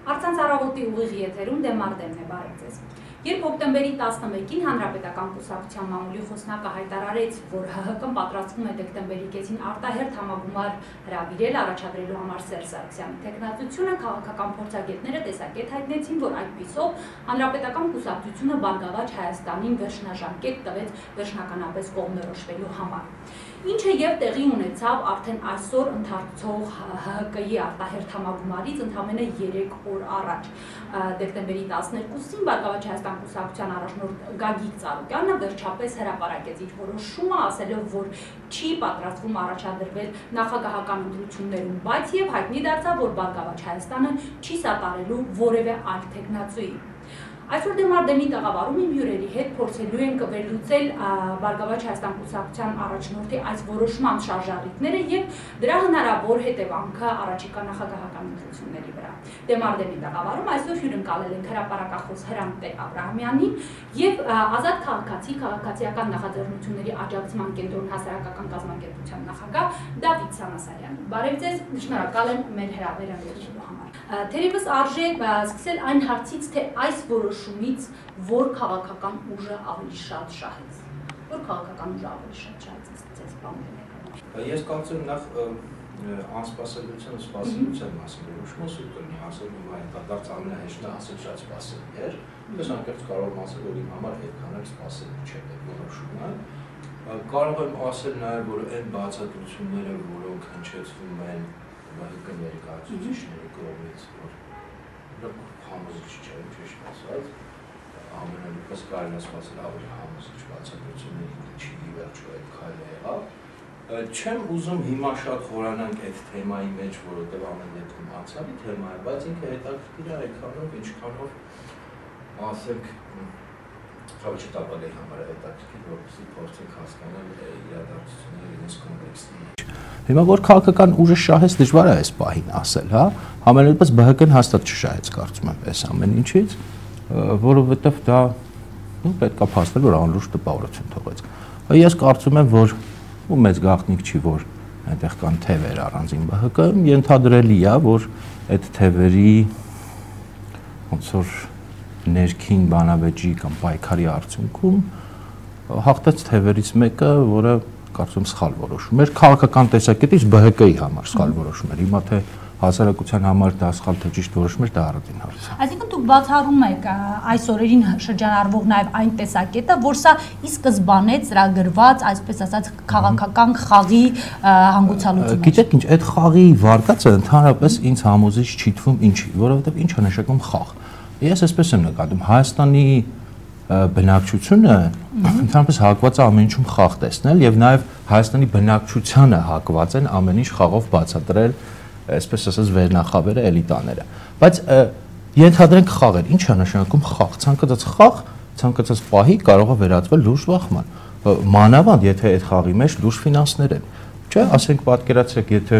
Առցանց առավոտի ուղիղ եթերում Դեմարդենն է, բարև ձեզ։ Երբ հոկտեմբերի 11-ին Հանրապետական կուսակցության մամուլի խոսնակը հայտարարեց, որ ՀՀԿ-ն պատրաստվում է դեկտեմբերի կեսին արտահերթ համագումար հրավիրել առաջադրելու համար Սերժ Սարգսյանի թեկնածությունը, քաղաքական փորձագետները տեսակետ հայտնեցին, որ այդպիսով Հանրապետական կուսակցությունը Բարգավաճ Հայաստանին վերջնաժամկետ տվեց վերջնականապես կողմնորոշվելու համար։ Ինչը եւ տեղի ունեցավ արդեն այսօր ընթացող ՀՀԿ-ի արտահերթ համագումարից ընդամենը 3 օր առաջ։ Դեկտեմբերի 12-ին Բարգավաճ Հայաստան կուսակցության առաջնորդ Գագիկ Ծառուկյանը վերջապես հրապարակեց իր որոշումը, ասելով, որ չի պատրաստվում առաջադրվել նախագահական ընտրություններում, բայց եւ հայտնի դարձավ, որ Բարգավաճ Հայաստանը չի սատարելու որևէ այլ թեկնածուի։ Այսօր Դեմարդենի տաղավարում հյուրերի հետ փորձելու ենք վերլուծել Բարգավաճ Հայաստան կուսակցության առաջնորդի այս որոշման շարժառիթները եւ դրա հնարավոր հետևանքը առաջիկա նախագահական ընտրությունների վրա։ Դեմարդենի տաղավարում այսօր հյուրընկալել ենք հրապարակախոս Հրանտ Տեր-Աբրահամյանին եւ Ազատ քաղաքացի քաղաքացիական նախաձեռնությունների աջակցման կենտրոն հասարակական կազմակերպության նախագահ Դավիթ Սանասարյանին։ Բարև ձեզ, շնորհակալ եմ մեր հրավերը վերցնելու համար։ Թերևս արժե սկսել այն հարցից, թե այս որոշումից որ քաղաքական ուժը ավելի շատ շահեց։ Որ քաղաքական ուժը ավելի շատ շահեց ձեզ բաններն եք։ Ես կարծում եմ նախ անսպասելիության ու սպասելիության մասին որոշումը սուտ ունի, ասել իմ հայտարարած ամենահեշտը ասել շատ սպասելի էր։ Ես անկեղծ կարող եմ ասել, որ իմ համար այդքան էլ սպասելի չէ այդ որոշումը։ Կարող եմ ասել նաև, որ այն բացատրությունները, որոնք հնչեցվում են ՀՀԿ ներկայացուցիչների կողմից, որ համոզիչ չէ, ճիշտ ասած, ամենալուպես կարելի է սպասել ավելի համոզիչ բացատրությունների, ինչի ի վերջո այդ քայլը եղավ։ Չեմ ուզում հիմա շատ խորանանք այդ թեմայի մեջ, որովհետև ամեն դեպքում անցյալի թեմա է, բայց ինքը հետաքրքիր է այնքանով, ինչքանով ասենք խաղի տապալի համար է հետաքրքիր, որպեսզի փորձենք հասկանալ իրադարձությունները իրենց կոնտեքստի մեջ։ Հիմա որ քաղաքական ուժը շահեց դժվար է այս պահին ասել, հա, համենայնպես ԲՀԿ-ն հաստատ չշահեց, կարծում եմ, այս ամեն ինչից, որովհետև դա պետք է փաստել, որ անլուրջ տպավորություն թողեց։ Ես կարծում եմ, որ ու մեծ գաղտնիք չի, որ այնտեղ կան թևեր առանձին ԲՀԿ-ում, ենթադրելի է, որ այդ թևերի ոնց որ ներքին բանավեճի կամ պայքարի արդյունքում հաղթեց թևերից մեկը, որը կարծում սխալ որոշում էր, քաղաքական տեսակետից ԲՀԿ-ի համար սխալ որոշում էր, հիմա թե հասարակության համար դա սխալ թե ճիշտ որոշում էր, դա առանձին հարց է։ Այսինքն դուք բացառում եք այս օրերին շրջանառվող նաև այն տեսակետը, որ սա ի սկզբանե ծրագրված, այսպես ասած, քաղաքական խաղի հանգուցալուծում է։ Գիտեք ինչ, այդ խաղի վարկածը ընդհանրապես ինձ համոզիչ չի թվում ինչի, որովհետև ինչ է նշանակում խաղ։ Ես այսպես եմ նկատում, Հայաստանի բնակչությունը ընդհանրապես հակված է ամեն ինչում խաղ տեսնել եւ նաեւ Հայաստանի բնակչությանը հակված են ամեն ինչ խաղով բացատրել, այսպես ասած վերնախավերը, էլիտաները։ Բայց ենթադրենք խաղեր, ինչ է նշանակում խաղ, ցանկացած պահի կարող է վերածվել լուրջ բախման։ Մանավանդ եթե այդ խաղի մեջ լուրջ ֆինանսներ են, չէ՞, ասենք պատկերացրեք, եթե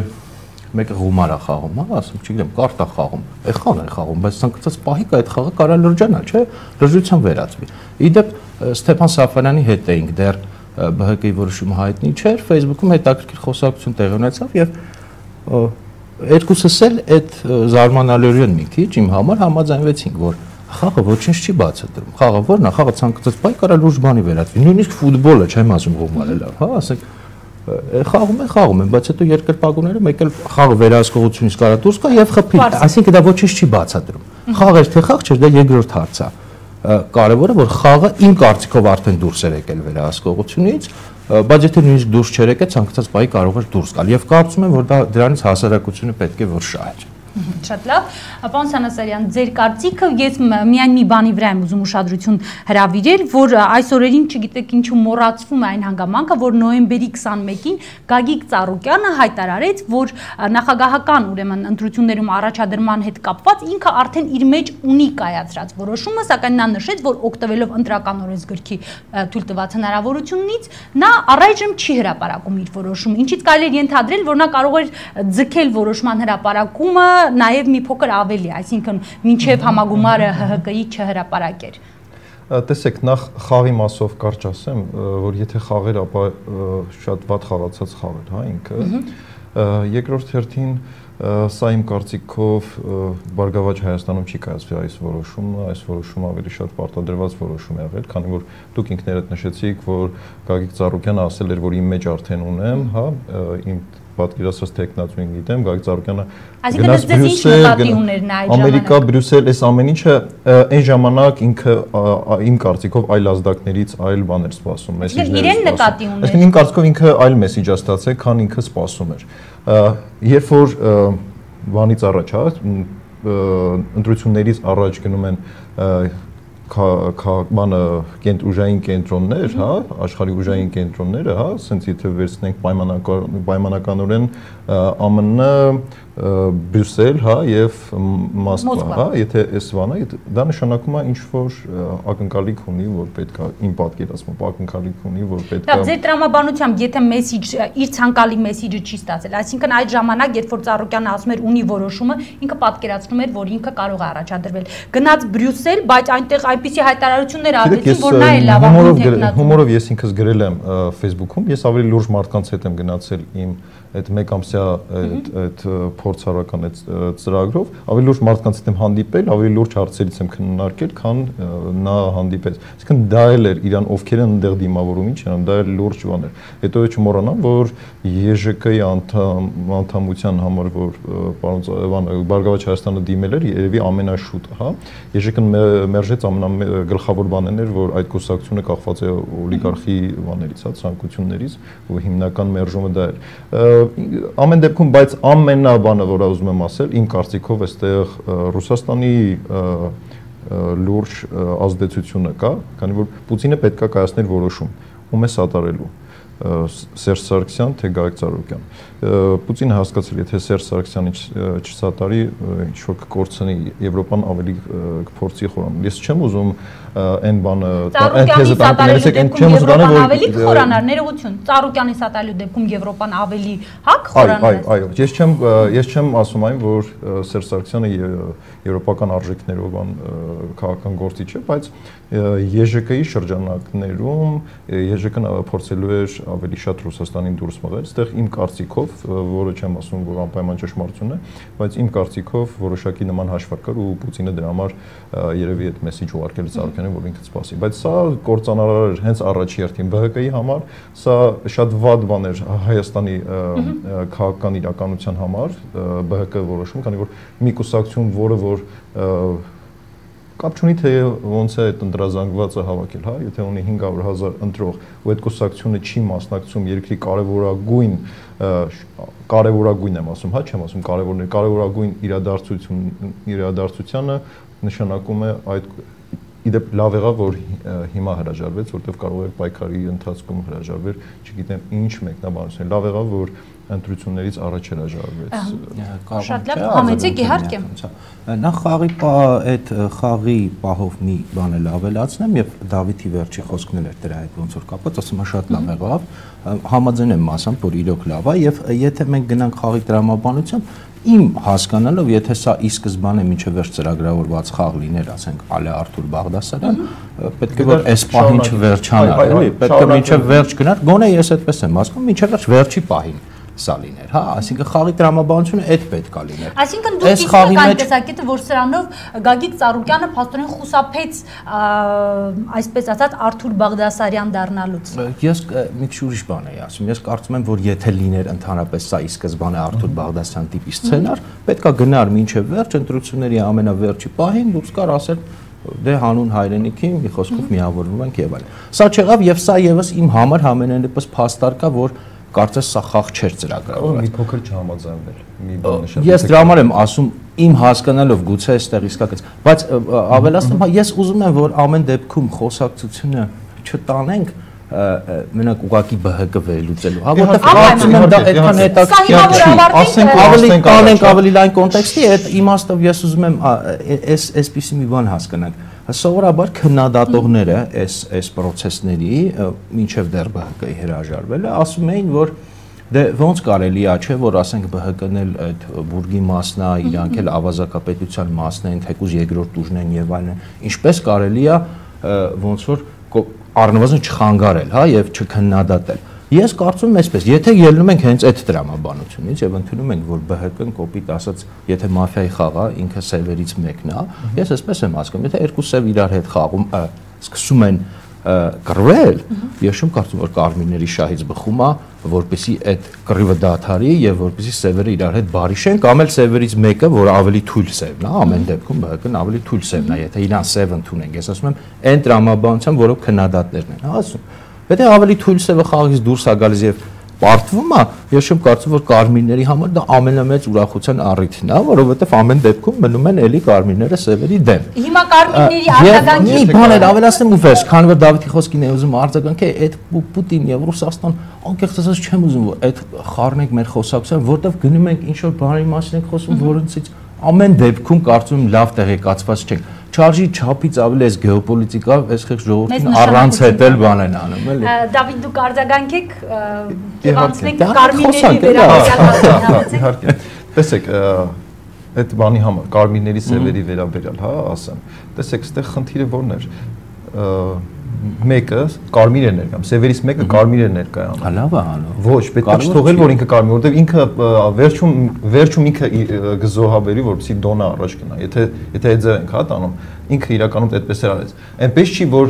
մեկը գումար է խաղում, հա, ասենք, չգիտեմ, կարտ է խաղում, էխան է խաղում, բայց ցանկացած պահի այդ խաղը կարա լրջանա, չէ՞, լրջության վերածվի։ Իդեպ Ստեփան Սաֆարյանի հետ էինք դեռ ԲՀԿ-ի որոշումը հայտնի չէր, Facebook-ում հետաքրքիր խոսակցություն տեղի ունեցավ եւ երկուսս էլ այդ զարմանալիորեն մի քիչ իմ համար համաձայնվեցինք, որ խաղը ոչինչ չի բացատրում։ Խաղը ո՞րն է, խաղը ցանկացած պահի կարա լուրջ բանի վերածվի։ Նույնիսկ ֆուտբոլը չեմ ասում գումարը լավ, հա, ասենք խաղում են, բայց հետո երկրպագուները մեկ էլ խաղը վերահսկողությունից կարա դուրս գա եւ խփի, այսինքն դա ոչինչ չի բացատրում։ Խաղեր թե խաղ չէ, դա երկրորդ հարց է։ Կարևորը որ խաղը իմ կարծիքով արդեն դուրս էր եկել վերահսկողությունից, բայց եթե նույնիսկ դուրս չէր եկել, ցանկացած պահի կարող էր դուրս գալ եւ կարծում եմ որ դա դրանից հասարակությունը պետք է որ շահեր։ Շատ լավ, պարոն Սանասարյան, ձեր կարծիքը ես միայն մի բանի վրա եմ ուզում ուշադրություն հրավիրել, որ այս օրերին չգիտեք ինչու մոռացվում է այն հանգամանքը, որ նոյեմբերի 21-ին Գագիկ Ծառուկյանը հայտարարեց, որ նախագահական ուրեմն ընտրություններում առաջադրման հետ կապված ինքը արդեն իր մեջ ունի կայացրած որոշումը, սակայն նա նշեց, որ օգտվելով ընտրական օրենսգրքի թույլ տված հնարավորությունից նա առայժմ չի հրապարակում իր որոշումը, ինչից կարելի է ենթադրել, որ նա կարող էր ձգել որոշման հրապարակումը նաև մի փոքր ավելի, այսինքն մինչև համագումարը ՀՀԿ-ի չհրապարակեր։ Տեսեք, նախ խաղի մասով կարճ ասեմ, որ եթե խաղեր, ապա շատ վատ խաղացած խաղ էր, հա, ինքը։ Երկրորդ հերթին սա իմ կարծիքով Բարգավաճ Հայաստանում չի կայացվի այս որոշումը ավելի շատ պարտադրված որոշում է եղել, քանի որ դուք ինքներդ նշեցիք, որ Գագիկ Ծառուկյանը ասել էր, որ իմ մեջ արդեն ունեմ, հա, իմ պատկերացրած տեխնացուին գիտեմ, Գագիկ Ծառուկյանը գնաց Բրյուսել, Ամերիկա, Բրյուսել, այս ամեն ինչը այն ժամանակ ինքը իմ կարծիքով այլ ազդակներից այլ բաներ սպասում, մեսիջներ սպասում։ Այսինքն իմ կարծիքով ինքը այլ մեսիջ է ստացել, քան ինքը սպասում էր։ Երբ որ բանից առաջ, հա, ընտրություններից առաջ գնում են բանը ուժային կենտրոններ, հա, աշխարհի ուժային կենտրոնները, հա, ասենց եթե վերցնենք պայմանականորեն ԱՄՆ, Բրյուսել, հա, եւ Մոսկվա, հա, եթե այս բանը, դա նշանակում է ինչ որ ակնկալիք ունի, որ պետքա իմ պատկերացմամբ ակնկալիք ունի, որ պետքա։ Ձեր տրամաբանությամբ, եթե մեսիջ, իր ցանկալի մեսիջը չի ստացել, այսինքն այդ ժամանակ, երբ որ Ծառուկյանը ասում էր ունի որոշումը, ինքը պատկերացնում էր, որ ինքը կարող է առաջադրվել։ Գնաց Բրյուսել, բայց այնտեղ այնպիսի հայտարարություններ արվեցին, որ նա էլ լավագույն տեխնատու։ Հումորով ես ինքս գրել եմ Facebook-ում, ես ավելի լուրջ մարդկանց հետ եմ գնացել իմ այդ մեկամսյա այդ փորձառական այդ ծրագրով, ավելի լուրջ մարդկանց հետ եմ հանդիպել, ավելի լուրջ հարցերից եմ քննարկել, քան նա հանդիպեց։ Այսինքն դա էլ էր իրան ովքեր են այնտեղ դիմավորում, ինչ են, դա էլ լուրջ բան էր։ Հետո չմոռանամ, որ ԵԺԿ-ի անդամության համար, որ պարոն Բարգավաճ Հայաստանը դիմել էր, երևի ամենաշուտը, հա։ ԵԺԿ-ն մերժեց ամենագլխավոր բանն էր, որ այդ կուսակցությունը կախված է օլիգարխի բաներից, հա, ցանկություններից, ու հիմնական մերժումը դա էր։ Ամեն դեպքում, բայց ամենաբանը, որ ուզում եմ ասել, իմ կարծիքով այստեղ Ռուսաստանի լուրջ ազդեցությունը կա, քանի որ Պուտինը պետք է կայացներ որոշում, ում է սատարելու Սերժ Սարգսյան, թե Գագիկ Ծառուկյան։ Պուտինը հասկացել, եթե Սերժ Սարգսյանը չսատարի, ինչ որ կկորցնի, Եվրոպան ավելի կփորձի խորանալ։ Ես չեմ ուզում այն բանը, այն թեզը տանեցեք, այն չեմ ուզում որ ավելի խորանար, ներողություն, Ծառուկյանի սատարելու դեպքում Եվրոպան ավելի հա կխորանար։ Այո, ես չեմ ասում այն, որ Սերժ Սարգսյանը եվրոպական արժեքներով քաղաքական գործիչ է, բայց ԵԺԿ-ի շրջանակներում ԵԺԿ-ն փորձելու էր ավելի շատ Ռուսաստանին դուրս մղել, այստեղ իմ կարծիքով, որը չեմ ասում, որ անպայման ճշմարտություն է, բայց իմ կարծիքով որոշակի նման հաշվարկ կար ու Պուտինը դրա համար երևի այդ մեսիջ ուղարկել Ծառուկյանին, որ ինքը սպասի, բայց սա կործանարար էր հենց առաջի հերթին ԲՀԿ-ի համար, սա շատ վատ բան էր Հայաստանի քաղաքական իրականության համար, ԲՀԿ որոշում, քանի որ մի կուսակցություն, որը որ կապ չունի թե ոնց է այդ ընտրազանգվածը հավաքել, հա, եթե ունի 500,000 ընտրող ու այդ կուսակցությունը չի մասնակցում երկրի կարևորագույն եմ ասում, հա, չեմ ասում կարևորագույն իրադարձությանը նշանակում է այդ իդեպ լավ եղավ, որ հիմա հրաժարվեց, որտեղ կարող էր պայքարի ընթացքում հրաժարվել, չգիտեմ ինչ մեկնաբանություն, լավ եղավ, որ ընտրություններից առաջ հրաժարվեց։ Շատ լավ, համեցեք իհարկե։ Նախ այդ խաղի պահով մի բան էլ ավելացնեմ եւ Դավիթի վերջի խոսքն էլ էր դրա հետ ոնց որ կապված, ասում եմ շատ լավ եղավ, համաձայն եմ մասամբ, որ իրոք լավ է եւ եթե մենք գնանք խաղի տրամաբանությամբ, իմ հասկանալով, եթե սա ի սկզբանե մինչև վերջ ծրագրավորված խաղ լիներ, ասենք Ալե Արթուր Բաղդասարյան, պետք է որ այս պահին չվերջանար, էլի, պետք է մինչև վերջ գնար, գոնե ես այդպես եմ ասում, մինչև վերջ վերջի պահին սա լիներ, հա, այսինքն խաղի տրամաբանությունը այդ պետք է լիներ։ Այսինքն դուք իսկ կան տեսակետը, որ սրանով Գագիկ Ծառուկյանը փաստորեն խուսափեց, այսպես ասած, Արթուր Բաղդասարյան դառնալուց։ Ես մի քիչ ուրիշ բան եի ասում, ես կարծում եմ, որ եթե լիներ ընդհանրապես սա ի սկզբանե Արթուր Բաղդասարյան տիպի սցենար, պետք է գնար մինչև վերջ ընտրությունների ամենավերջի պահին, դուրս գար ասել դե հանուն հայրենիքի մի խոսքով միավորվում ենք եւ այլն։ Սա չեղավ եւ սա եւս իմ համար համենայնպես փաստարկ է, որ կարծես սա խաղ չէր ծրագրավորված։ Մի փոքր չհամաձայնվել։ Մի բան նշել։ Ես դրա համար եմ ասում, իմ հասկանալով գուցե այստեղ իսկապես, բայց ավելացնում, ես ուզում եմ, որ ամեն դեպքում խոսակցությունը չտանենք մենակ ուղակի ԲՀԿ վերլուծելու, հա, որտեղ կարծում եմ դա այդքան հետաքրքիր չի, ասենք տանենք ավելի լայն կոնտեքստի, այդ իմաստով ես ուզում եմ այսպիսի մի բան հասկանանք։ Սովորաբար քննադատողները այս process-ների մինչև դեռ ԲՀԿ-ի հրաժարվելը ասում էին, որ դե ոնց կարելի է, չէ, որ ասենք ԲՀԿ-ն էլ այդ բուրգի մասն է, իրանք էլ ավազակապետության մասն են, թեկուզ երկրորդ ուժն են եւ այլն, ինչպես կարելի է ոնց որ առնվազն չխանգարել, հա, եւ չքննադատել։ Ես կարծում եմ այսպես, եթե ելնում ենք հենց այդ տրամաբանությունից եւ ընդունում ենք, որ ԲՀԿ-ն կոպիտ ասած, եթե մաֆիայի խաղ է, ինքը սևերից մեկն է, ես այսպես եմ հասկանում, եթե երկու սև իրար հետ խաղում, սկսում են կռվել, ես չեմ կարծում, որ կարմիրների շահից բխում է, որպեսզի այդ կռիվը դադարի եւ որպեսզի սևերը իրար հետ բարիշեն, կամ էլ սևերից մեկը, որ ավելի թույլ սևն է, ամեն դեպքում ԲՀԿ-ն ավելի թույլ սևն է, եթե իրան սև ընդունենք, ես ասում եմ, այն տրամաբանությամբ, որով քննադատներն են, ասում Եթե ավելի թույլ սևը խաղից դուրս է գալիս եւ պարտվում է, ես չեմ կարծում, որ կարմիրների համար դա ամենամեծ ուրախության առիթն է, որովհետեւ ամեն դեպքում մնում են էլի կարմիրները սևերի դեմ։ Հիմա կարմիրների արձագանքի մի բան էլ ավելացնեմ ու վերջ, քանի որ Դավիթի խոսքին է ուզում արձագանքի, այդ Պուտին եւ Ռուսաստան անկեղծ ասած չեմ ուզում որ այդ խառնենք մեր խոսակցության, որտեվ գնում ենք ինչ որ բանի մասին ենք խոսում, որոնցից ամեն դեպքում կարծում եմ լավ տեղեկացված չենք։ Չարժի չափից ավելի այս գեոպոլիտիկա, այս խեղ ժողովրդին առանց հետել բան են անում, էլի։ Դավիթ դուք արձագանքեք եւ անցնենք կարմիրների վերաբերյալ։ Իհարկե։ Տեսեք, այդ բանի համար կարմիրների սևերի վերաբերյալ, հա, ասեմ։ Տեսեք, այստեղ խնդիրը ո՞րն էր։ Մեկը կարմիր է ներկայանում, սևերից մեկը կարմիր է ներկայանում։ Հա լավ է, հալո։ Ոչ, պետք է չթողել, որ ինքը կարմիր, որովհետև ինքը վերջում ինքը գզոհաբերի, որպեսզի դոնը առաջ գնա։ Եթե այդ ձև ենք հա տանում, ինքը իրականում այդպես էր արեց։ Այնպես չի, որ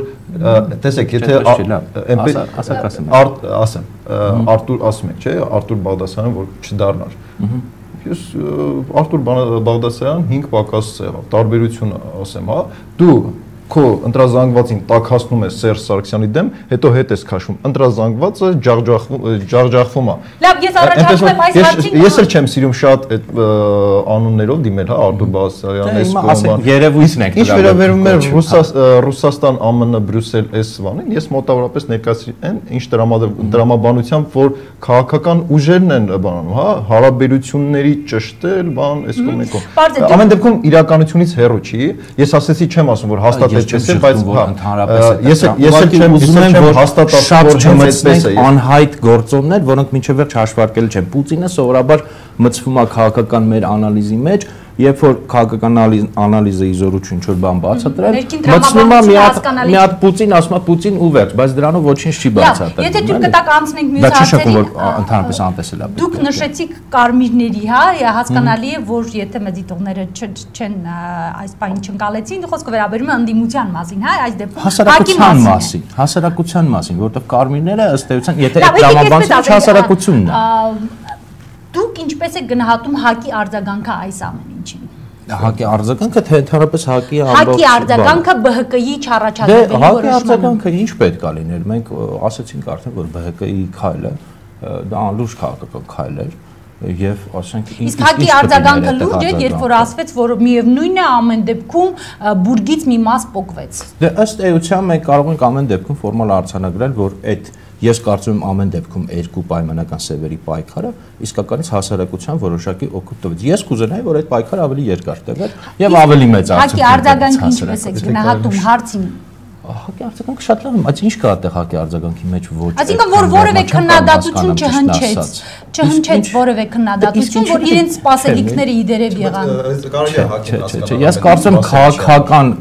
տեսեք, եթե ասեմ, Արտուր ասում եք, չէ՞, Արտուր Բաղդասարյանը, որ չդառնար։ Ես Արտուր Բաղդասարյան 5 պակաս եղավ, տարբերությունը ասեմ, հա, դու քո ընտրազանգվածին տաքացնում ես Սերժ Սարգսյանի դեմ, հետո հետ ես քաշում։ Ընտրազանգվածը ջախջախվում է։ Լավ, ես առաջարկում եմ այս հարցին։ Ես էլ չեմ սիրում շատ այդ անուններով դիմել, հա, Արտուր Բաղդասարյան, ասենք երևույթն ենք։ Ինչ վերաբերում է Ռուսաստան, ԱՄՆ, Բրյուսել, S-վանին, ես մոտավորապես ներկայացրի այն, ինչ տրամաբանությամբ, որ քաղաքական ուժերն են բանում, հա, հարաբերությունների ճշտել, բան, այս կողմից։ Ամեն դեպքում իրականությունից հեռու չի։ Ես ասեցի չեմ ասում, որ հաստատ այդպես է, բայց ես էլ չեմ հաստատացնում, որ հենց այդպես է։ Անհայտ գործոններ, որոնք մինչև վերջ հաշվարկել չեն։ Պուտինը սովորաբար մտցվում է քաղաքական մեր անալիզի մեջ, երբ որ քաղաքական անալիզը իզորություն ինչ-որ բան բացատրել, մտցնում է մի հատ Պուտին, ասում է Պուտին ու վերջ, բայց դրանով ոչինչ չի բացատրել։ Եթե դուք կտակ անցնենք մյուս հարցերին, ընդհանրապես անտեսել է։ Դուք նշեցիք կարմիրների, հա, հասկանալի է, որ եթե մեդիտողները չեն այս բանին չընկալեցին, խոսքը վերաբերում է ընդդիմության մասին, հա, այս դեպքում հասարակության մասին, որովհետև կարմիրները ըստ էության, եթե տրամաբանություն հասարակությունն է։ Դուք ինչպես եք գնահատում ՀԱԿ-ի արձագանքը այս ամեն ինչին։ ՀԱԿ-ի արձագանքը թե ընդհանրապես ՀԱԿ-ի ՀԱԿ-ի արձագանքը ԲՀԿ-ի չառաջադրվելու ՀԱԿ-ի արձագանքը ինչ պետք է լիներ։ Մենք ասացինք արդեն, որ ԲՀԿ-ի քայլը դա անլուրջ քաղաքական քայլ էր եւ ասենք իսկ ՀԱԿ-ի արձագանքը լուրջ է, երբ որ ասվեց, որ միևնույնն է ամեն դեպքում բուրգից մի մաս պոկվեց։ Դե ըստ էության մենք կարող ենք ամեն դեպքում ֆորմալ արձանագրել, որ այդ Ես կարծում եմ ամեն դեպքում երկու պայմանական սևերի պայքարը իսկականից հասարակության որոշակի օգուտ տվեց։ Ես կուզենայի, որ այդ պայքարը ավելի երկար տևեր եւ ավելի մեծ արդյունք։ ՀԱԿ-ի արձագանքը ինչպես է գնահատում հարցին։ ՀԱԿ-ի արձագանքը շատ լավ է, բայց ինչ կա այդտեղ ՀԱԿ-ի արձագանքի մեջ ոչ։ Այսինքն որ որևէ քննադատություն չհնչեց որևէ քննադատություն, որ իրենց սպասելիքները իդերև եղան։ Կարելի է ՀԱԿ-ին հասկանալ։ Ես կարծում եմ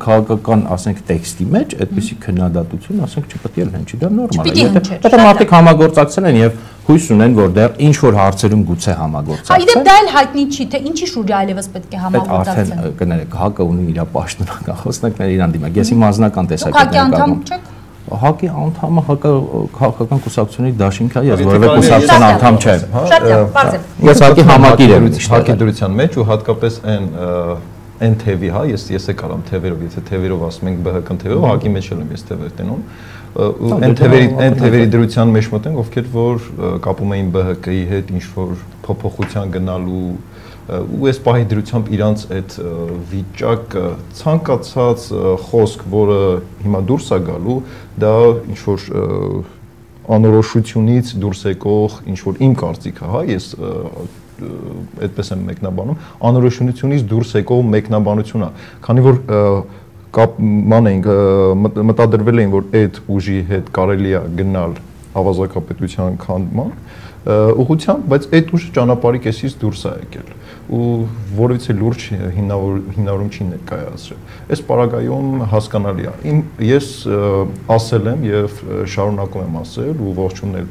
քաղաքական, ասենք, տեքստի մեջ այդպիսի քննադատություն, ասենք, չպետք է հնչի, դա նորմալ է։ Եթե մարդիկ համագործակցել են եւ հույս ունեն, որ դեռ ինչ որ հարցերում գուցե համագործակցեն։ Այդպես դա էլ հայտնի չի, թե ինչի շուրջ այլևս պետք է համագործակցեն։ Արդեն կներեք, ՀԱԿ-ը ունի իր պաշտոնական խոսնակները իրան դիմակ։ Ես իմ անձնական տեսակետն եմ ՀԱԿ-ի անդամ չեք։ ՀԱԿ-ի անդամը կուսակցությունների դաշինք է, ես որևէ կուսակցության անդամ չեմ։ Շատ լավ, բարձր։ Ես ՀԱԿ-ի համակիր եմ ՀԱԿ-ի դրության մեջ ու հատկապես այն թևի, հա, ես է կարամ թևերով, եթե թևերով ասում ենք ԲՀԿ-ն թևերով, ՀԱԿ-ի մեջ եմ ես թևեր տենում։ Այն թևերի դրության մեջ մտենք, ովքեր որ կապում էին ԲՀԿ-ի հետ ինչ որ փոփոխության գնալու ու այս պահի դրությամբ իրանց այդ վիճակը ցանկացած խոսք, որը հիմա դուրս է գալու, դա ինչ որ անորոշությունից դուրս եկող ինչ որ իմ կարծիքը, հա, ես այդպես եմ մեկնաբանում, անորոշությունից դուրս եկող մեկնաբանություն է, քանի որ ման էինք մտադրվել էին, որ այդ ուժի հետ կարելի է գնալ ավազակապետության քանդման ուղղությամբ, բայց այդ ուժը ճանապարհի կեսից դուրս է եկել։ ու որևիցե լուրջ հիմնավորում չի ներկայացրել։ Այս պարագայում հասկանալի է։ Ես ասել եմ եւ շարունակում եմ ասել ու ողջունել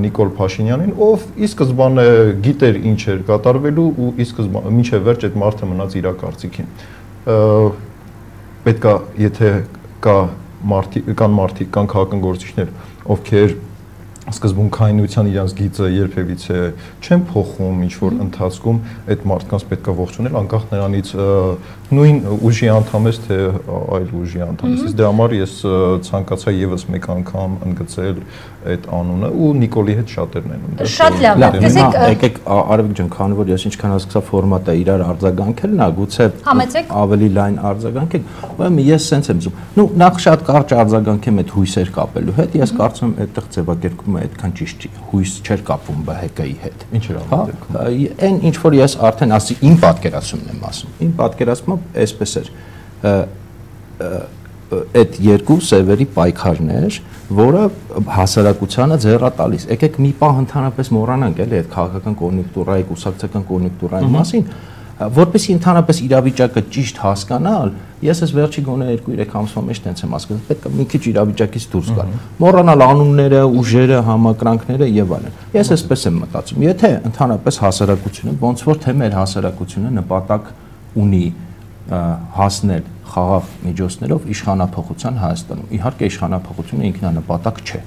Նիկոլ Փաշինյանին, ով ի սկզբանե գիտեր ինչ էր կատարվելու ու ի սկզբանե մինչև վերջ այդ մարդը մնաց իր կարծիքին։ Պետք է, եթե կան մարդիկ, կան քաղաքական գործիչներ, ովքեր սկզբունքայնության իրենց գիծը երբևիցե չեն փոխում ինչ-որ ընթացքում, այդ մարդկանց պետք է ողջունել, անկախ նրանից նույն ուժի անդամ ես, թե այլ ուժի անդամ ես։ Դրա համար ես ցանկացա եւս մեկ անգամ ընդգծել այդ անունը ու Նիկոլի հետ շատերն են ունեցել։ Շատ լավ, եկեք Արևիկ ջան, քանի որ ես ինչքան հասկացա ֆորմատը իրար արձագանքելն է, գուցե ավելի լայն արձագանքել, ուրեմն ես սենց եմ զգում։ Նու նախ շատ կարճ արձագանքեմ այդ հույսեր կապելու հետ, ես կարծում եմ այդտեղ ձևակերպումը այդքան ճիշտ չի, հույս չէր կապում ԲՀԿ-ի հետ։ Ինչ էր անդրադառնում։ Այն ինչ որ ես արդեն ասի, իմ պատկերացումն եմ ասում։ Իմ պատկերացմամբ այսպես էր այդ երկու սևերի պայքարներ, որը հասարակությանը ձեռա տալիս։ Եկեք մի պահ ընդհանրապես մոռանանք էլի այդ քաղաքական կոնյունկտուրայի, կուսակցական կոնյունկտուրայի մասին, որպեսզի ընդհանրապես իրավիճակը ճիշտ հասկանալ, ես այս վերջի գոնե 2-3 ամսվա մեջ տենց եմ հասկացել, պետք է մի քիչ իրավիճակից դուրս գալ, մոռանալ անունները, ուժերը, համակրանքները եւ այլն։ Ես այսպես եմ մտածում, եթե ընդհանրապես հասարակությունը, ոնց որ թե մեր հասարակությունը նպատակ ունի հասնել խաղաղ միջոցներով իշխանափոխության Հայաստանում։ Իհարկե իշխանափոխությունը ինքնանպատակ չէ,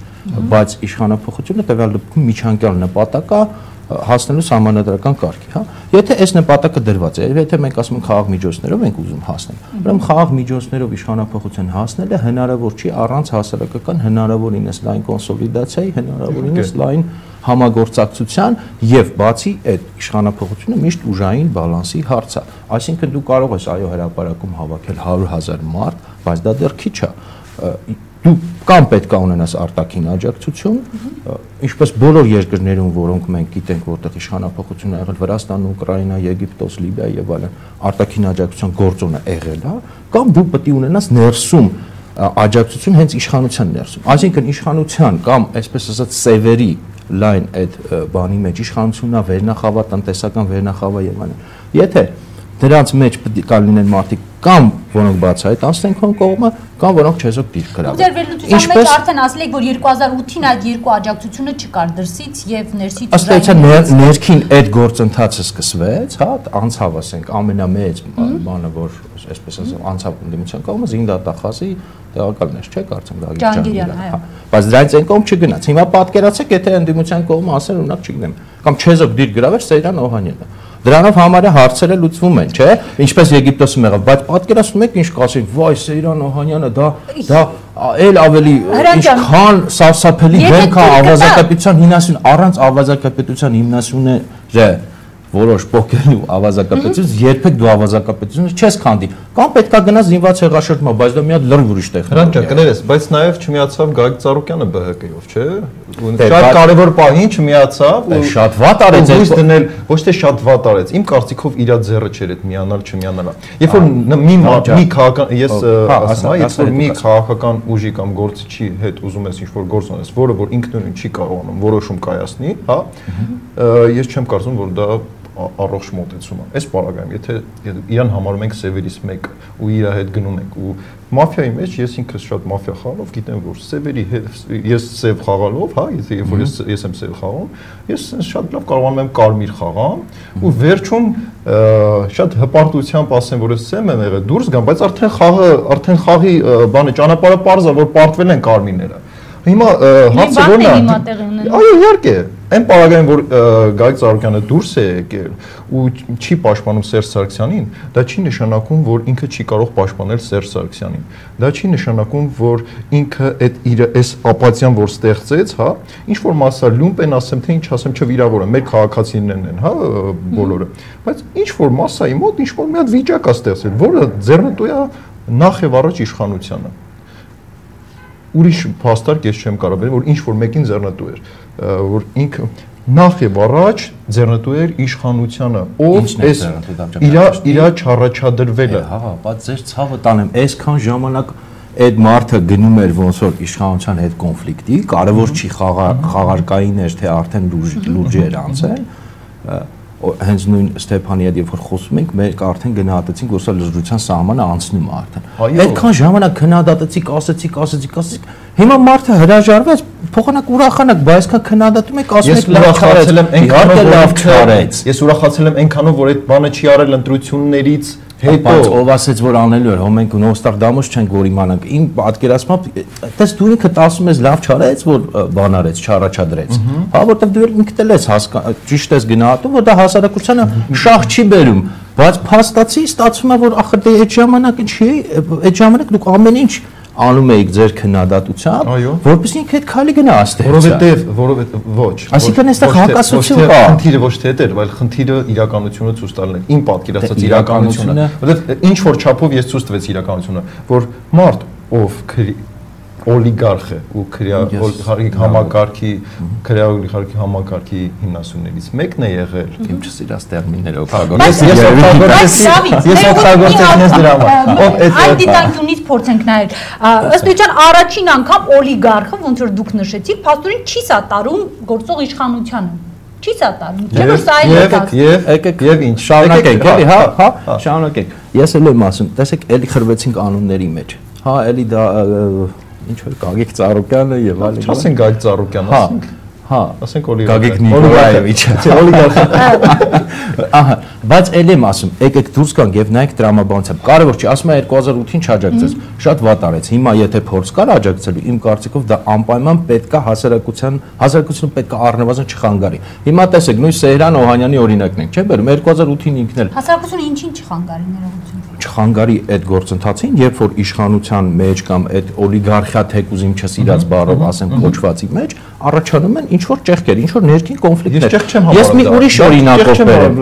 բայց իշխանափոխությունը տվյալ դեպքում միջանկյալ նպատակ է հասնելու սահմանադրական կարգի, հա։ Եթե այս նպատակը դրված է, եթե մենք ասում ենք խաղաղ միջոցներով ենք ուզում հասնել, ուրեմն խաղաղ միջոցներով իշխանափոխության հասնելը հնարավոր չի առանց հասարակական հնարավորինս լայն կոնսոլիդացիայի, հնարավորինս լայն համագործակցության եւ բացի այդ իշխանափոխությունը միշտ ուժային բալանսի հարց է։ Այսինքն դու կարող ես այո հրապարակում հավաքել 100,000 մարդ, բայց դա դեռ քիչ է։ Դու կամ պետք է ունենաս արտաքին աջակցություն, ինչպես բոլոր երկրներում, որոնք մենք գիտենք, որտեղ իշխանափոխություն ա եղել, Վրաստան, Ուկրաինա, Եգիպտոս, Լիբիա եւ այլն, արտաքին աջակցության գործոնը եղել է, կամ դու պետք է ունենաս ներսում աջակցություն հենց իշխանության ներսում։ Այսինքն իշխանության կամ այսպես ասած սևերի լայն այդ բանի մեջ իշխանությունն է վերնախավա, տնտեսական վերնախավա եւ այլն։ Եթե դրանց մեջ պետք է լինեն մարդիկ կամ որոնք բացահայտանցնեն քո կողմը, կամ որոնք չեզոք դիրք գրավեն։ Ձեր վերլուծության մեջ արդեն ասել եք, որ 2008-ին այդ երկու աջակցությունը չկար դրսից եւ ներսից։ Ըստ էության ներքին այդ գործընթացը սկսվեց, հա, անցավ ասենք ամենամեծ բանը, որ այսպես ասեմ, անցավ ընդդիմության կողմը Զինդատախազի տեղակալն էր, չէ՞, կարծեմ Ջահանգիրյանը, այո։ Բայց դրանից այն կողմ չգնաց։ Հիմա պատկերացեք, եթե ընդդիմության կողմը ասել ունակ չգնեմ, կամ չեզոք դիրք գրավեր Սեյրան Օհանյանը։ Դրանով համարյա հարցերը լուծվում են, չէ՞, ինչպես Եգիպտոսում եղավ, բայց պատկերացնում եք ինչ կասեն, վայ Սեյրան Օհանյանը դա այլ ավելի ինչքան սարսափելի դեմք է ավազակապետության հիմնասյուն, առանց ավազակապետության հիմնասյունները որոշ փոքելու ավազակապետությունից երբեք դու ավազակապետությունը չես քանդի։ Կամ պետքա գնաս զինված հեղաշրջման, բայց դա մի հատ լրիվ ուրիշ տեղ։ Հրանտ ջան, կներես, բայց նաև չմիացավ Գագիկ Ծառուկյանը ԲՀԿ-ով, չէ՞։ Շատ կարևոր պահին չմիացավ ու շատ վատ արեց այս դնել, ոչ թե շատ վատ արեց։ Իմ կարծիքով իր ձեռը չէր այդ միանալ, չմիանալը։ Երբ որ մի քաղաքական, ես ասում եմ, երբ որ մի քաղաքական ուժի կամ գործիչի հետ ուզում ես ինչ-որ գործ անես, որը որ ինքնուրույն չի կարողանում որոշում կայացնի, հա, ես չեմ կարծում, որ դա առողջ մոտեցում է։ Այս պարագայում, եթե իրան համարում ենք սևերից մեկ ու իր հետ գնում ենք ու մաֆիայի մեջ ես ինքս շատ մաֆիա խաղալով գիտեմ, որ սևերի հետ ես սև խաղալով, հա, եթե երբ որ ես եմ սև խաղում, ես շատ լավ կարողանում եմ կարմիր խաղամ ու վերջում շատ հպարտությամբ ասեմ, որ ես սև եմ եղել դուրս գամ, բայց արդեն խաղի բանը ճանապարհը պարզ է, որ պարտվել են կարմիրները։ Հիմա հարցը որն է։ Այո, իհարկե, այն պարագայում որ Գագիկ Ծառուկյանը դուրս է եկել ու չի պաշտպանում Սերժ Սարգսյանին, դա չի նշանակում, որ ինքը չի կարող պաշտպանել Սերժ Սարգսյանին։ Դա չի նշանակում, որ ինքը այդ իր այս ապաթիան, որ ստեղծեց, հա, ինչ որ մասա լումպեն ասեմ, թե ինչ ասեմ, չվիրավորեմ, մեր քաղաքացիներն են, հա, բոլորը։ Բայց ինչ որ մասայի մոտ ինչ որ մի հատ վիճակ է ստեղծել, որը ձեռնտու է նախ եւ առաջ իշխանությանը։ Ուրիշ փաստարկ ես չեմ կարող որ ինչ որ մեկին ձեռնտու էր, որ ինքը նախ եւ առաջ ձեռնտու էր իշխանությանը, ով այս իր չառաջադրվելը։ Հա, բայց ձեր ցավը տանեմ, այսքան ժամանակ այդ մարդը գնում էր ոնց որ իշխանության հետ կոնֆլիկտի, կարևոր չի խաղարկային էր, թե արդեն լուրջ էր անցել, հենց նույն Ստեփանի հետ երբ որ խոսում ենք, մենք արդեն գնահատեցինք, որ սա լրջության սահմանը անցնում է արդեն։ Այդքան ժամանակ քննադատեցիք, ասեցիք։ Հիմա մարդը հրաժարվեց, փոխանակ ուրախանակ, բայց այսքան քննադատում եք, ասում եք լավ չարեց, իհարկե լավ չարեց։ Ես ուրախացել եմ այնքանով, որ այդ բանը չի արել ընտրություններից հետո, ով ասեց, որ անելու էր, հո մենք Նոստարդամոս չենք որ իմանանք։ Իմ պատկերացմամբ, դες դու ինքդ ասում ես լավ չարեց, որ բան արեց, չառաջադրեց։ Հա, որտեղ դու ինքդ էլ ես ճիշտ ես գնահատում, որ դա հասարակությանը շահ չի բերում, բայց փաստացի ստացվում է, որ ախր դե այդ ժամանակը չի, այդ ժամանակ դուք ամեն ինչ անում եք ձեր քննադատությամբ, որպեսզի ինքը այդ քայլի գնա աստեղծա։ Որովհետև ոչ։ Այսինքն այստեղ հակասություն կա։ Խնդիրը ոչ թե դա, այլ խնդիրը իրականությունը ցույց տալն է։ Իմ պատկերացած իրականությունը, որովհետև ինչ որ չափով ես ցույց տվեց իրականությունը, որ մարդ, ով օլիգարխ է ու համակարգի համակարգի հիմնասյուներից մեկն է եղել։ Իմ չսիրած տերմինները ես օգտագործեցի դրա համար։ Այդ դիտանկյունից փորձենք նայել։ Ըստ էության առաջին անգամ օլիգարխը, ոնց որ դուք նշեցիք, փաստորեն չի սատարում գործող իշխանությանը։ Չի սատարում։ Չէ՞ որ սա եւ ինչ շարունակենք, էլի, հա, շարունակենք։ Ես էլ եմ ասում, տեսեք, էլի խրվեցինք անունների մեջ։ Հա, էլի դա ինչ որ Գագիկ Ծառուկյանը եւ այլն։ Չասենք Գագիկ Ծառուկյանը, ասենք։ Հա, ասենք օլիգարխ։ Գագիկ Նիկոլաևիչը։ Օլիգարխ։ Ահա, բայց էլ եմ ասում, եկեք դուրս գանք եւ նայեք տրամաբանությամբ։ Կարևոր չի, ասում է 2008-ին չաջակցեց, շատ վատ արեց։ Հիմա եթե փորձ կար աջակցելու, իմ կարծիքով դա անպայման պետք է հասարակությունը պետք է առնվազն չխանգարի։ Հիմա տեսեք, նույն Սեհրան Օհանյանի օրինակն ենք, չէ՞, բերում 2008-ին ինքն էլ։ Հասարակությունը ինչին չխանգարի ներողություն։ Չխանգարի այդ գործընթացին, երբ որ իշխանության մեջ կամ այդ օլիգարխիա թեկուզ իմ չսիրած բառով ասեմ կոչվածի մեջ առաջանում են ինչ որ ճեղքեր, ինչ որ ներքին կոնֆլիկտներ։ Ես մի ուրիշ օրինակով բերեմ։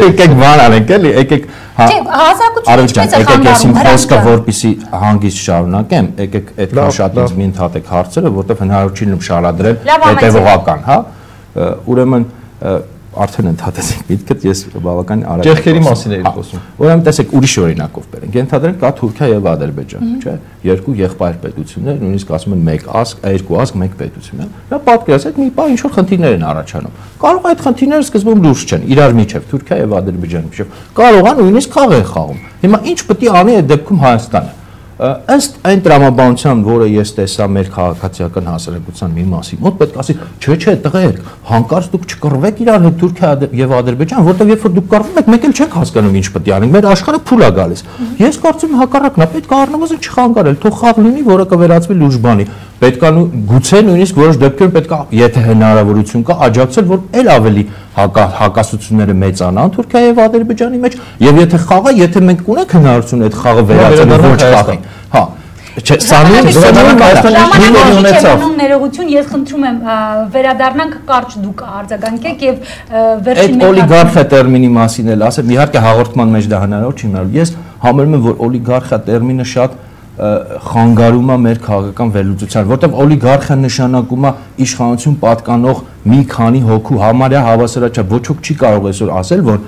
Եկեք բան անենք էլի, եկեք հասարակությունը խոսքը որպեսի հանգիստ շարունակեմ, եկեք այդքան շատ ինձ մի ընդհատեք հարցերը, որտեղ հնարավոր չի շարադրել հետևողական, հա։ Ուրեմն արդեն ընդհատեցինք միտքդ, ես բավական արագ ճեղքերի մասին էի խոսում։ Ուրեմն տեսեք ուրիշ օրինակով բերենք։ Ենթադրենք կա Թուրքիա եւ Ադրբեջան, չէ՞։ Երկու եղբայր պետություններ, նույնիսկ ասում են մեկ ազգ, երկու ազգ, մեկ պետություն է։ Դա պատկերացրեք մի բան ինչ որ խնդիրներ են առաջանում։ Կարող է այդ խնդիրները սկզբում լուրջ չեն, իրար միջև Թուրքիա եւ Ադրբեջանի միջև։ Կարող է նույնիսկ խաղ են խաղում։ Հիմա ինչ պետք է անի այդ դեպքում Հայաստանը։ Ըստ այն տրամաբանության, որը ես տեսա մեր քաղաքացիական հասարակության մի մասի մոտ, պետք է ասի, չէ, տղերք, հանկարծ դուք չկռվեք իրար հետ Թուրքիա եւ Ադրբեջան, որտեղ երբ որ դուք կռվում եք, մեկ էլ չեք հասկանում ինչ պետք է անենք, մեր աշխարհը փուլ է գալիս։ Ես կարծում եմ հակառակն է, պետք է առնվազն չխանգարել, թող խաղ լինի, որը կվերածվի լուրջ բանի։ Պետք է գուցե նույնիսկ որոշ դեպքերում պետք է, եթե հնարավորություն կա, աջակցել, որ էլ ավելի հակասությունները մեծանան Թուրքիա եւ Ադրբեջանի մեջ, եւ եթե խաղը, եթե մենք ունենք հնարավորություն այդ խաղը վերածելու ոչ խաղի։ Հա, ներողություն, ես խնդրում եմ վերադառնանք կարճ դուք արձագանքեք եւ վերջին այդ օլիգարխիա տերմինի մասին էլ ասեմ, իհարկե հաղորդման մեջ դա հնարավոր չի մնալ։ Ես համարում եմ, որ օլիգարխիա տերմինը շատ խանգարում է մեր քաղաքական վերլուծության, որտեղ օլիգարխիա նշանակում է իշխանություն պատկանող մի քանի հոգու համարյա հավասարաչափ, ոչ ոք չի կարող այսօր ասել, որ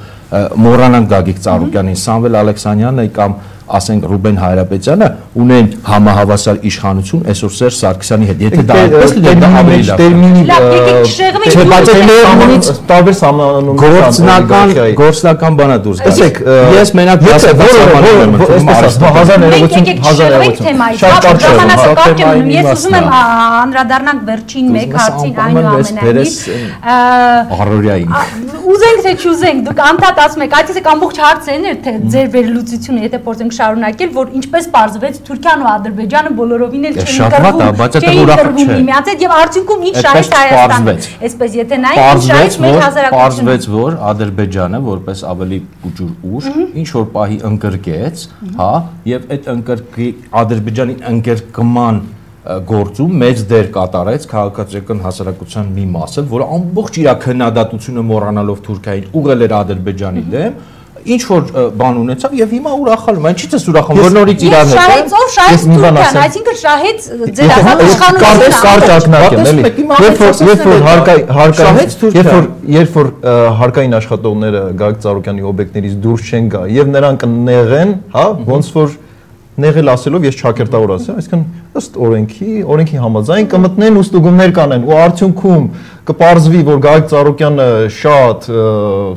մոռանանք Գագիկ Ծառուկյանին, Սամվել Ալեքսանյանը կամ ասենք Ռուբեն Հայրապետյանը ունեն համահավասար իշխանություն այսօր Սերժ Սարգսյանի հետ։ Եթե դա այդպես լինի, դա ավելի լավ է։ Գործնական բանա դուրս գա։ Տեսեք, ես մենակ ես ուզում եմ անդրադառնանք վերջին մեկ հարցին այնուամենայնիվ առօրյային։ Ուզենք թե չուզենք, դուք անդադ ասում եք, այսինքն ամբողջ հարցերն էր թե ձեր վերլուծությունը, եթե փորձենք շարունակել, որ ինչպես պարզվեց Թուրքիան ու Ադրբեջանը բոլորովին էլ չէին կռվում միմյանց հետ եւ արդյունքում ինչ շահեց Հայաստանը։ Այսպես եթե նայենք ինչ շահեց մեր հասարակությունը։ Պարզվեց, որ Ադրբեջանը որպես ավելի ուժուր ուժ ինչ որ պահի ընկրկեց, հա, եւ այդ ընկրկի Ադրբեջանի ընկրկման գործում մեծ դեր կատարեց քաղաքացիական հասարակության մի մասը, որը ամբողջ իր քննադատությունը մոռանալով Թուրքիային ուղղել էր Ադրբեջանի դեմ, ինչ որ բան ունեցավ եւ հիմա ուրախալու եմ, ինչի՞ ես ուրախանում, որ նորից իրար հետ։ Շահեց ով շահեց Թուրքիան, այսինքն շահեց ձեր ազատ իշխանությունը։ Կարճ ակնարկեմ, էլի։ Երբ որ հարկային աշխատողները Գագիկ Ծառուկյանի օբյեկտներից դուրս չեն գա եւ նրանք կնեղեն, հա, ոնց որ նեղել ասելով ես ճակերտավոր ասեմ, այսինքն ըստ օրենքի համաձայն կմտնեն ու ստուգումներ կանեն ու արդյունքում կպարզվի, որ Գագիկ Ծառուկյանը շատ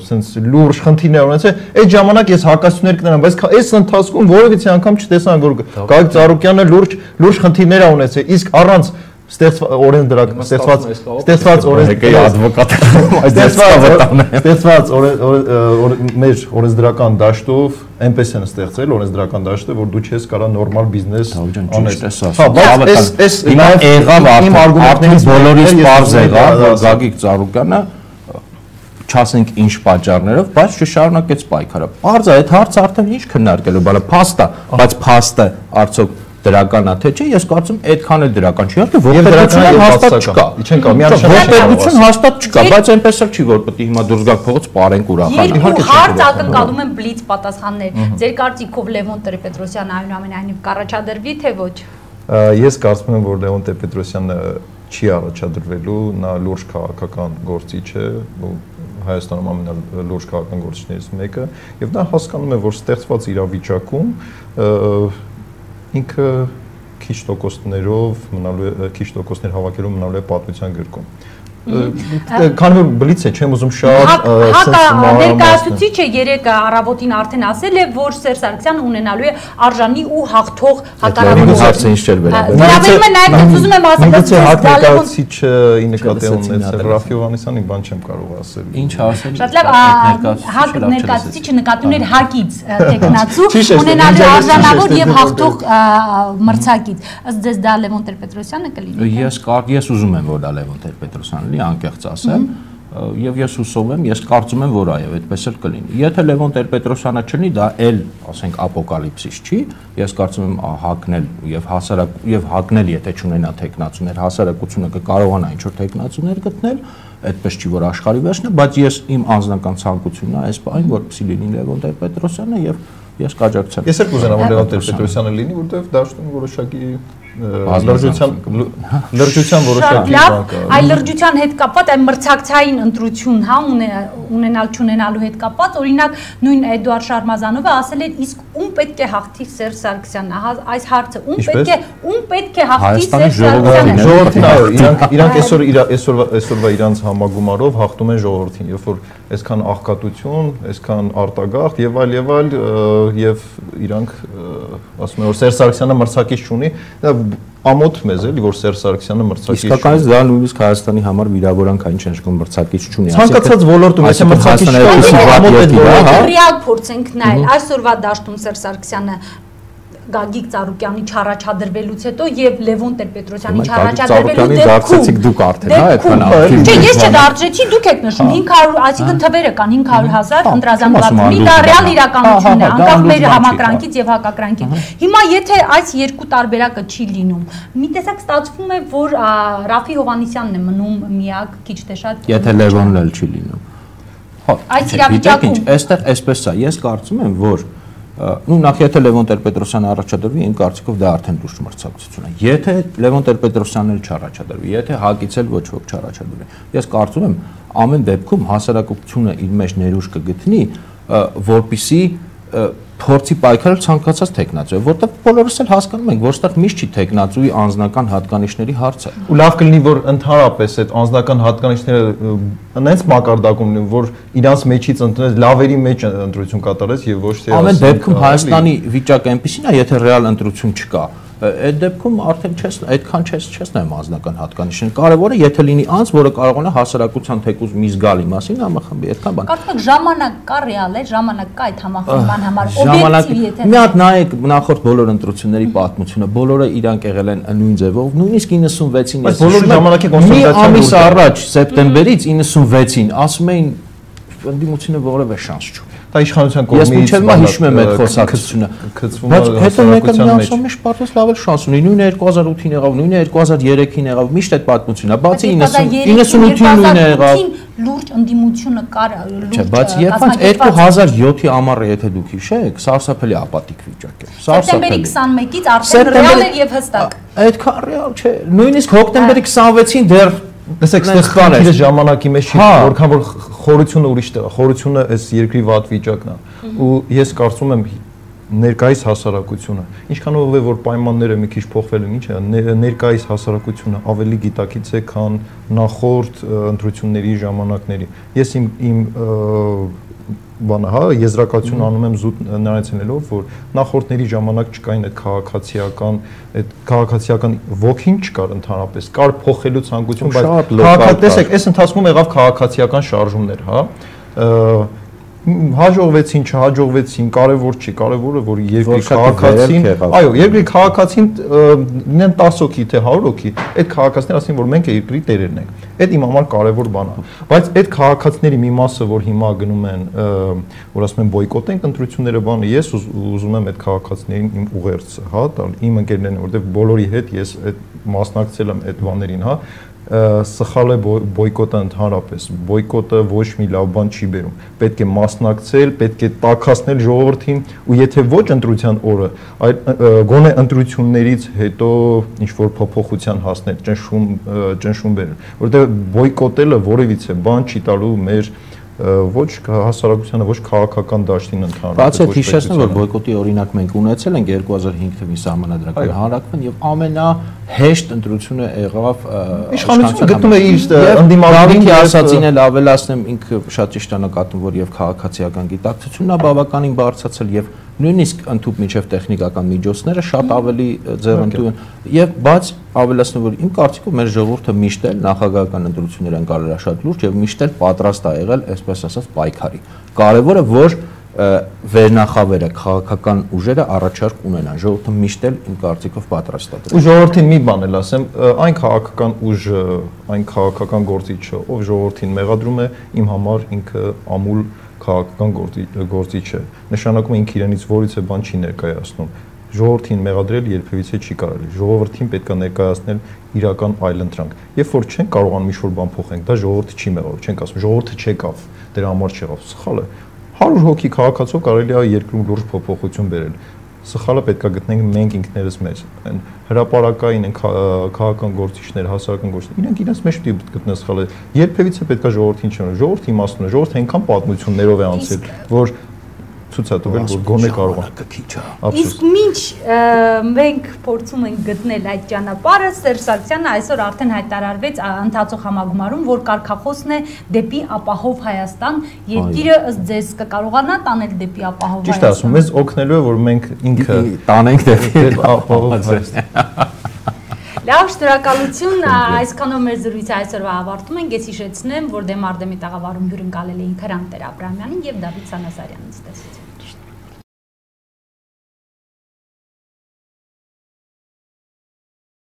sense լուրջ խնդիրներ ունեցել, այդ ժամանակ ես հակասություններ կներեմ, բայց այս ընթացքում որևիցե անգամ չտեսան, որ Գագիկ Ծառուկյանը լուրջ խնդիրներ ա ունեցել, իսկ առանց ստեղծված մեր օրենսդրական դաշտով այնպես են ստեղծել օրենսդրական դաշտը, որ դու չես կարող նորմալ բիզնես անես։ Բայց նաև եղավ արդեն բոլորից բարձ եղավ, որ Գագիկ Ծառուկյանը չասենք ինչ պատճառներով, բայց չշարունակեց պայքարը։ Բարձ է, այդ հարցը արդեն ինչ քննարկելու, բայց փաստը արդյոք դրական է թե չէ, ես կարծում այդքան էլ դրական չի, իհարկե ողբերգություն հաստատ չկա։ Ողբերգություն հաստատ չկա, բայց այնպես էլ չի, որ պետք է հիմա դուրս գաք փողոց պարենք ուրախանալ։ Իհարկե հարց ակնկալում են բլից պատասխաններ։ Ձեր կարծիքով Լևոն Տեր-Պետրոսյանը այնուամենայնիվ կառաջադրվի թե ոչ։ Ես կարծում եմ, որ Լևոն Տեր-Պետրոսյանը չի առաջադրվելու, նա լուրջ քաղաքական գործիչ է, Հայաստանում ամենալուրջ քաղաքական գործիչներից մեկը, եւ նա հասկանում է, որ ստեղծված իրավիճակում ինքը քիչ տոկոսներով քիչ տոկոսներ հավաքելով մնալու է պատմության գրքում։ Քանի որ բլից է, չեմ ուզում շատ ներկայացուցիչը երեկ առավոտին արդեն ասել է, որ Սերժ Սարգսյանը ունենալու է արժանի ու հաղթող հակառակորդ։ Վերաբերում է նաև ուզում եմ ասել, որ ներկայացուցիչը ի նկատի ունեցել Ռաֆի Հովհաննիսյանի բան չեմ կարող ասել։ Ինչ ասել։ Շատ լավ, հակ ներկայացուցիչը նկատի ուներ հակից տեխնացու ունենալու արժանավոր եւ հաղթող մրցակից։ Ըստ ձեզ դա Լևոն Տեր-Պետրոսյանը կլինի։ Ես ուզում եմ, որ դա Լևոն Տեր-Պետրոսյանը անկեղծ ասեմ, եւ ես հուսով եմ, ես կարծում եմ, որ այո, այդպես էլ կլինի։ Եթե Լևոն Տեր-Պետրոսյանը չլինի, դա էլ, ասենք, ապոկալիպսիս չի, ես կարծում եմ հակնել եւ հակնել, եթե չունենա տեխնացուներ, հասարակությունը կկարողանա ինչ-որ տեխնացուներ գտնել, այդպես չի, որ աշխարհի վերջն է, բայց ես իմ անձնական ցանկությունն է այս բանը, որպեսզի լինի Լևոն Տեր-Պետրոսյանը եւ ես կաջակցեմ։ Ես էլ կուզենամ, որ Լևոն Տեր-Պետրոսյանը լինի, որտեղ դաշտում որոշակի լրջության որոշակի բան կա։ Այ լրջության հետ կապված, այ մրցակցային ընտրություն, հա, ունենալ չունենալու հետ կապված, օրինակ նույն Էդուարդ Շարմազանովը ասել էր, իսկ ում պետք է հաղթի Սերժ Սարգսյանը, այս հարցը, ում պետք է հաղթի Սերժ Սարգսյանը։ Ժողովրդին, այո, իրանք այսօրվա իրանց համագումարով հաղթում են ժողովրդին, երբ որ այսքան աղքատություն, այսքան արտագաղթ եւ այլ եւ իրանք ասում են, որ Սերժ Սարգսյանը մրցակից չունի, ամոթ մեզ էլի, որ Սերժ Սարգսյանը մրցակից չունի։ Իսկականից դա նույնիսկ Հայաստանի համար վիրավորանքային չնշկում մրցակից չունի։ Ցանկացած ոլորտում, եթե մրցակից չունի, ռեալ փորձենք նայել այսօրվա դաշտում Սերժ Սարգսյանը Գագիկ Ծառուկյանի չառաջադրվելուց հետո եւ Լևոն Տեր-Պետրոսյանի չառաջադրվելու դեպքում դուք արդեն հա այդքան արդեն։ Չէ, ես չդարձրեցի, դուք եք նշում 500, այսինքն թվերը կան 500,000 ընտրազանգված ունի, դա ռեալ իրականությունն է, անկախ մեր համակրանքից եւ հակակրանքից։ Հիմա եթե այս երկու տարբերակը չի լինում, մի տեսակ ստացվում է, որ Ռաֆի Հովհաննիսյանն է մնում միակ քիչ թե շատ։ Եթե Լևոնն էլ չի լինում։ Այս իրավիճակում այստեղ այսպես է, ես կարծում եմ, որ նախ եթե Լևոն Տեր-Պետրոսյանը առաջադրվի, իմ կարծիքով դա արդեն լուրջ մրցակցություն է։ Եթե Լևոն Տեր-Պետրոսյանն էլ չառաջադրվի, եթե հակից էլ ոչ ոք չառաջադրվի, ես կարծում եմ ամեն դեպքում հասարակությունը իր մեջ ներուժ կգտնի, որպեսզի փորձի պայքարել ցանկացած տեխնացու, որտեղ բոլորս էլ հասկանում ենք, որ ստեղ միշտ չի տեխնացուի անձնական հատկանիշների հարցը։ Ու լավ կլինի, որ ընդհանրապես այդ անձնական հատկանիշները այնպես մակարդակում լինեն, որ իրանց մեջից ընտրես լավերի մեջ ընտրություն կատարես եւ ոչ թե ամեն դեպքում Հայաստանի վիճակը այնպեսին է, եթե ռեալ ընտրություն չկա, այդ դեպքում արդեն այդքան չես նայում անձնական հատկանիշները։ Կարևորը եթե լինի անձ, որը կարողանա հասարակության թեկուզ մի զգալի մասին համախմբի, այդքան բան։ Կարծում եք ժամանակ կա ռեալ է, ժամանակ կա այդ համախմբման համար, օբյեկտիվ եթե։ Մի հատ նայեք նախորդ բոլոր ընտրությունների պատմությունը, բոլորը իրանք եղել են նույն ձևով, նույնիսկ 96-ին ես բոլոր ժամանակի կոնսոլիդացիան մի ամիս առաջ սեպտեմբերից 96-ին ասում էին ընդդիմությունը որևէ շանս չունի։ Դա իշխանության կողմից ես մինչև հիմա հիշում եմ այդ խոսակցությունը, բայց հետո մեկը միացում է պարտադիր լավ էլ շանս ունի, նույնը 2008-ին եղավ, նույնը 2003-ին եղավ, միշտ այդ պատմությունն է, բացի 98-ին նույնը եղավ, լուրջ ընդդիմությունը կար, չէ, բայց երբ 2007-ի ամառը եթե դուք հիշեք, սարսափելի ապատիկ վիճակ է։ Սեպտեմբերի 21-ից արդեն ռեալ էր եւ հստակ։ Այդքան ռեալ չէ, նույնիսկ հոկտեմբերի 26-ին դեռ տեսեք, այստեղ խնդիրը ժամանակի մեջ չի, որքան որ խորությունը ուրիշ տեղ է, խորությունը այս երկրի վատ վիճակն է։ Ու ես կարծում եմ ներկայիս հասարակությունը ինչքանով է որ պայմանները մի քիչ փոխվել են, ինչ է ներկայիս հասարակությունը ավելի գիտակից է, քան նախորդ ընտրությունների ժամանակների։ Ես իմ բանը, հա, եզրակացություն անում եմ զուտ նրանից ելնելով, որ նախորդների ժամանակ չկային այդ քաղաքացիական ոգին չկար ընդհանրապես, կար փոխելու ցանկություն, բայց տեսեք, այս ընթացքում եղավ քաղաքացիական շարժումներ, հա, հաջողվեցին, չհաջողվեցին, կարևոր չի, կարևորը որ երկրի քաղաքացին, այո, երկրի քաղաքացին ինեն 10 հոգի թե 100 հոգի, այդ քաղաքացիները ասին, որ մենք երկրի տերերն ենք։ Այդ իմ համար կարևոր բան է։ Բայց այդ քաղաքացիների մի մասը, որ հիմա գնում են, որ ասում են բոյկոտենք ընտրությունները, բանը, ես ուզում եմ այդ քաղաքացիներին իմ ուղերձը, հա, տալ, իմ ընկերներն, որտեղ բոլորի հետ ես այդ մասնակցել եմ այդ բաներին, հա, սխալ է բոյկոտը ընդհանրապես, բոյկոտը ոչ մի լավ բան չի բերում, պետք է մասնակցել, պետք է տաքացնել ժողովրդին ու եթե ոչ ընտրության օրը, այլ գոնե ընտրություններից հետո ինչ-որ փոփոխության հասնել, ճնշում բերել, որովհետև բոյկոտելը որևիցե բան չի տալու մեր ոչ հասարակությանը, ոչ քաղաքական դաշտին ընդհանրապես։ Բացի այդ հիշեցնեմ, որ բոյկոտի օրինակ մենք ունեցել ենք 2005 թվականի սահմանադրական հանրակրթան եւ ամենահեշտ ընտրությունը եղավ իշխանությունը գտնում է իր ընդդիմադիրի ասածին էլ ավելացնեմ, ինքը շատ ճիշտ է նկատում, որ եւ քաղաքացիական գիտակցությունն է բավականին բարձրացել եւ նույնիսկ ընդհանուր միջև տեխնիկական միջոցները շատ ավելի ձեռնտու են եւ բաց ավելացնում որ իմ կարծիքով մեր ժողովուրդը միշտ էլ նախագահական ընտրություններ են կարել շատ լուրջ եւ միշտ էլ պատրաստ է եղել այսպես ասած պայքարի կարևորը որ վերնախավերը քաղաքական ուժերը առաջարկ ունենան ժողովուրդը միշտ էլ իմ կարծիքով պատրաստ է ու ժողովրդին մի բան էլ ասեմ այն քաղաքական ուժը այն քաղաքական գործիչը ով ժողովրդին մեղադրում է իմ համար ինքը ամուլ քաղաքական գործիչ է նշանակում է ինքը իրենից որից է բան չի ներկայացնում ժողովրդին մեղադրել երբևիցե չի կարելի ժողովրդին պետք է ներկայացնել իրական այլընտրանք երբ որ չեն կարողանում ինչ-որ բան փոխենք դա ժողովուրդը չի մեղադրում չենք ասում ժողովուրդը չեկավ դրա համար չեղավ սխալ է 100 հոգի քաղաքացիով կարելի է երկրում լուրջ փոփոխություն բերել սխալը պետք է գտնենք մենք ինքներս մեզ այն հրապարակային են քաղաքական գործիչներ հասարակական գործիչներ իրենք իրենց մեջ պիտի գտնեն սխալը երբևիցե պետք է ժողովրդին չունենա ժողովրդի իմաստուն է ժողովուրդը այնքան պատմություններով է անցել որ ցույց է տվել որ գոնե կարող է իսկ ինչ մենք փորձում ենք գտնել այդ ճանապարհը Սերժ Սարգսյանը այսօր արդեն հայտարարվեց ընթացող համագումարում որ կարգախոսն է դեպի ապահով Հայաստան երկիրը ըստ ձեզ կկարողանա տանել դեպի ապահով Հայաստան Ճիշտ է ասում ես օգնելու է որ մենք ինքը տանենք դեպի ապահով Հայաստան Լավ, շնորհակալություն, այսքանով մեր զրույցը այսօրվա ավարտում ենք, ես հիշեցնեմ, որ Դեմարդեմի տաղավարում հյուրընկալել էին Քրանք Տեր-Աբրահամյանին և Դավիթ Սանասարյանին, ցտեսություն։